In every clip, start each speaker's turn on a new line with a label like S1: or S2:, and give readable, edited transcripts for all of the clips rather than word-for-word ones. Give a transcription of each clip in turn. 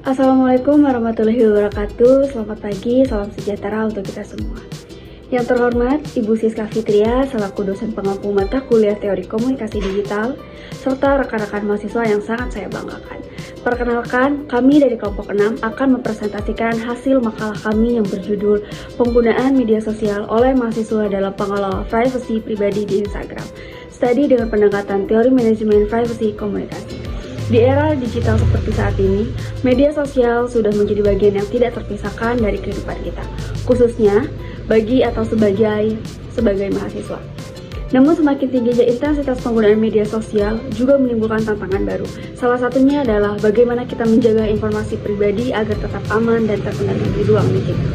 S1: Assalamualaikum warahmatullahi wabarakatuh. Selamat pagi, salam sejahtera untuk kita semua. Yang terhormat, Ibu Siska Fitria selaku dosen pengampu mata kuliah Teori Komunikasi Digital, serta rekan-rekan mahasiswa yang sangat saya banggakan. Perkenalkan, kami dari kelompok 6 akan mempresentasikan hasil makalah kami yang berjudul Penggunaan Media Sosial oleh Mahasiswa dalam Pengelola Privasi Pribadi di Instagram. Studi dengan pendekatan teori manajemen privasi komunikasi. Di era digital seperti saat ini, media sosial sudah menjadi bagian yang tidak terpisahkan dari kehidupan kita, khususnya bagi atau sebagai mahasiswa. Namun semakin tingginya intensitas penggunaan media sosial juga menimbulkan tantangan baru. Salah satunya adalah bagaimana kita menjaga informasi pribadi agar tetap aman dan terkendali di ruang digital.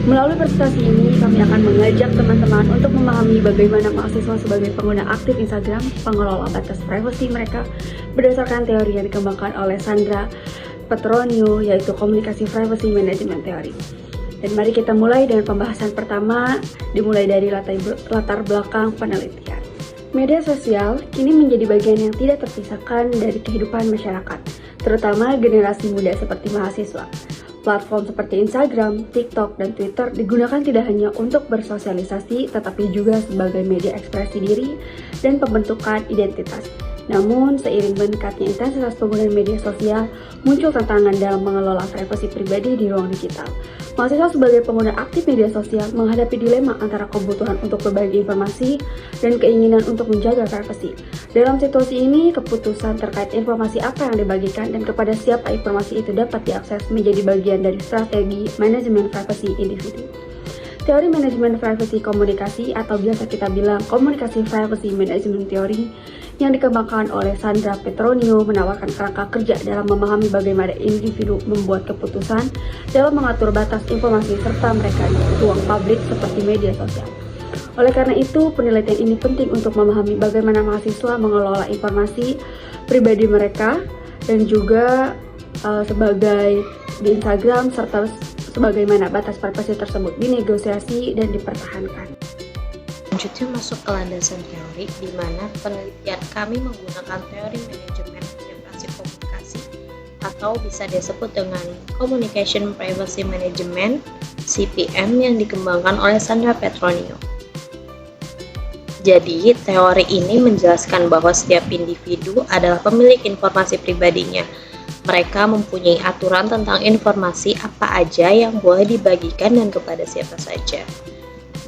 S1: Melalui presentasi ini, kami akan mengajak teman-teman untuk memahami bagaimana mahasiswa sebagai pengguna aktif Instagram pengelola batas privasi mereka berdasarkan teori yang dikembangkan oleh Sandra Petronio, yaitu Komunikasi Privacy Management Theory. Dan mari kita mulai dengan pembahasan pertama, dimulai dari latar belakang penelitian. Media sosial kini menjadi bagian yang tidak terpisahkan dari kehidupan masyarakat, terutama generasi muda seperti mahasiswa. Platform seperti Instagram, TikTok, dan Twitter digunakan tidak hanya untuk bersosialisasi, tetapi juga sebagai media ekspresi diri dan pembentukan identitas. Namun, seiring meningkatnya intensitas penggunaan media sosial, muncul tantangan dalam mengelola privasi pribadi di ruang digital. Mahasiswa sebagai pengguna aktif media sosial menghadapi dilema antara kebutuhan untuk berbagi informasi dan keinginan untuk menjaga privasi. Dalam situasi ini, keputusan terkait informasi apa yang dibagikan dan kepada siapa informasi itu dapat diakses menjadi bagian dari strategi manajemen privasi individu. Teori manajemen privasi komunikasi atau biasa kita bilang komunikasi privacy management theory yang dikembangkan oleh Sandra Petronio menawarkan kerangka kerja dalam memahami bagaimana individu membuat keputusan dalam mengatur batas informasi serta mereka di ruang publik seperti media sosial. Oleh karena itu, penelitian ini penting untuk memahami bagaimana mahasiswa mengelola informasi pribadi mereka dan juga sebagai di Instagram serta sebagaimana batas privasi tersebut dinegosiasi dan dipertahankan.
S2: Selanjutnya masuk ke landasan teori, di mana penelitian kami menggunakan teori manajemen orientasi komunikasi atau bisa disebut dengan Communication Privacy Management (CPM) yang dikembangkan oleh Sandra Petronio. Jadi, teori ini menjelaskan bahwa setiap individu adalah pemilik informasi pribadinya. Mereka mempunyai aturan tentang informasi apa aja yang boleh dibagikan dan kepada siapa saja.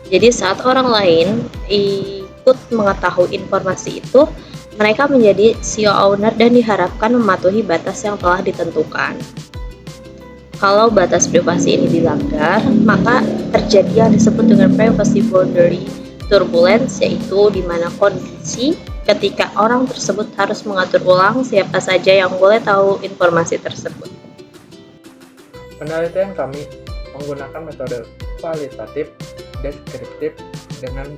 S2: Jadi saat orang lain ikut mengetahui informasi itu, mereka menjadi CEO owner dan diharapkan mematuhi batas yang telah ditentukan. Kalau batas privasi ini dilanggar, maka terjadi yang disebut dengan privacy boundary turbulence, yaitu di mana kondisi ketika orang tersebut harus mengatur ulang siapa saja yang boleh tahu informasi tersebut.
S3: Penelitian kami menggunakan metode kualitatif deskriptif dengan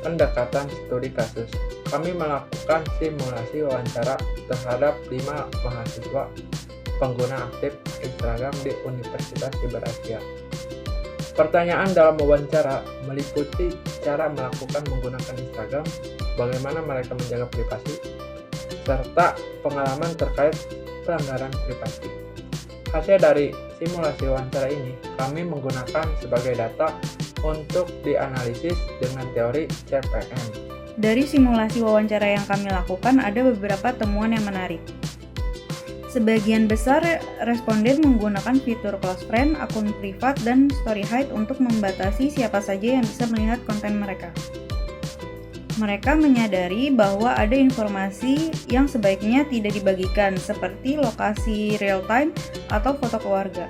S3: pendekatan studi kasus. Kami melakukan simulasi wawancara terhadap 5 mahasiswa pengguna aktif Instagram di Universitas Siber Asia. Pertanyaan dalam wawancara meliputi cara menggunakan Instagram, bagaimana mereka menjaga privasi, serta pengalaman terkait pelanggaran privasi. Hasil dari simulasi wawancara ini kami menggunakan sebagai data untuk dianalisis dengan teori CPM.
S4: Dari simulasi wawancara yang kami lakukan ada beberapa temuan yang menarik. Sebagian besar responden menggunakan fitur close friend, akun privat, dan story hide untuk membatasi siapa saja yang bisa melihat konten mereka. Mereka menyadari bahwa ada informasi yang sebaiknya tidak dibagikan, seperti lokasi real time atau foto keluarga.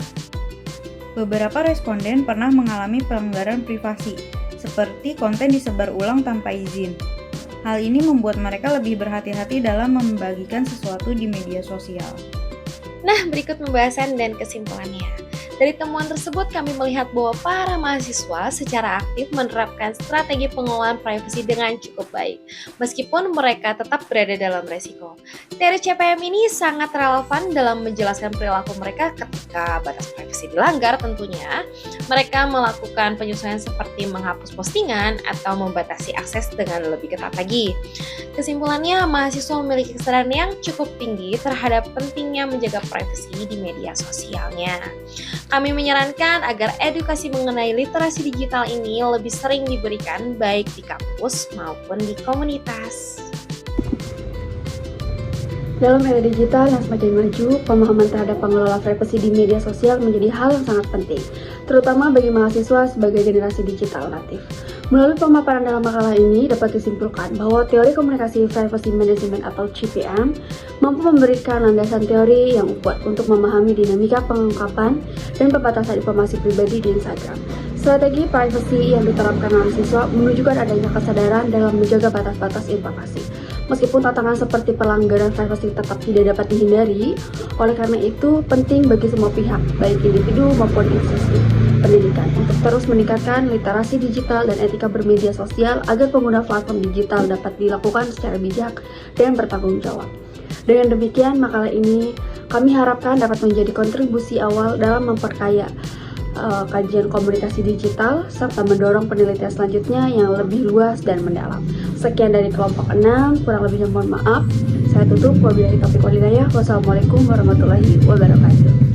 S4: Beberapa responden pernah mengalami pelanggaran privasi, seperti konten disebar ulang tanpa izin. Hal ini membuat mereka lebih berhati-hati dalam membagikan sesuatu di media sosial.
S5: Nah, berikut pembahasan dan kesimpulannya. Dari temuan tersebut kami melihat bahwa para mahasiswa secara aktif menerapkan strategi pengelolaan privasi dengan cukup baik, meskipun mereka tetap berada dalam resiko. Teori CPM ini sangat relevan dalam menjelaskan perilaku mereka ketika batas privasi dilanggar tentunya. Mereka melakukan penyesuaian seperti menghapus postingan atau membatasi akses dengan lebih ketat lagi. Kesimpulannya, mahasiswa memiliki kesadaran yang cukup tinggi terhadap pentingnya menjaga privasi di media sosialnya. Kami menyarankan agar edukasi mengenai literasi digital ini lebih sering diberikan baik di kampus maupun di komunitas.
S1: Dalam era digital yang semakin maju, pemahaman terhadap pengelola privasi di media sosial menjadi hal yang sangat penting, terutama bagi mahasiswa sebagai generasi digital natif. Melalui pemaparan dalam makalah ini dapat disimpulkan bahwa teori komunikasi privacy management atau CPM mampu memberikan landasan teori yang kuat untuk memahami dinamika pengungkapan dan pembatasan informasi pribadi di Instagram. Strategi privacy yang diterapkan oleh siswa menunjukkan adanya kesadaran dalam menjaga batas-batas informasi. Meskipun tantangan seperti pelanggaran privasi tetap tidak dapat dihindari, oleh karena itu penting bagi semua pihak, baik individu maupun institusi pendidikan, untuk terus meningkatkan literasi digital dan etika bermedia sosial agar pengguna platform digital dapat dilakukan secara bijak dan bertanggung jawab. Dengan demikian, makalah ini kami harapkan dapat menjadi kontribusi awal dalam memperkaya kajian komunikasi digital serta mendorong penelitian selanjutnya yang lebih luas dan mendalam. Sekian dari kelompok 6, kurang lebihnya mohon maaf. Saya tutup, wabillahi taufiq wal hidayah. Wassalamualaikum warahmatullahi wabarakatuh.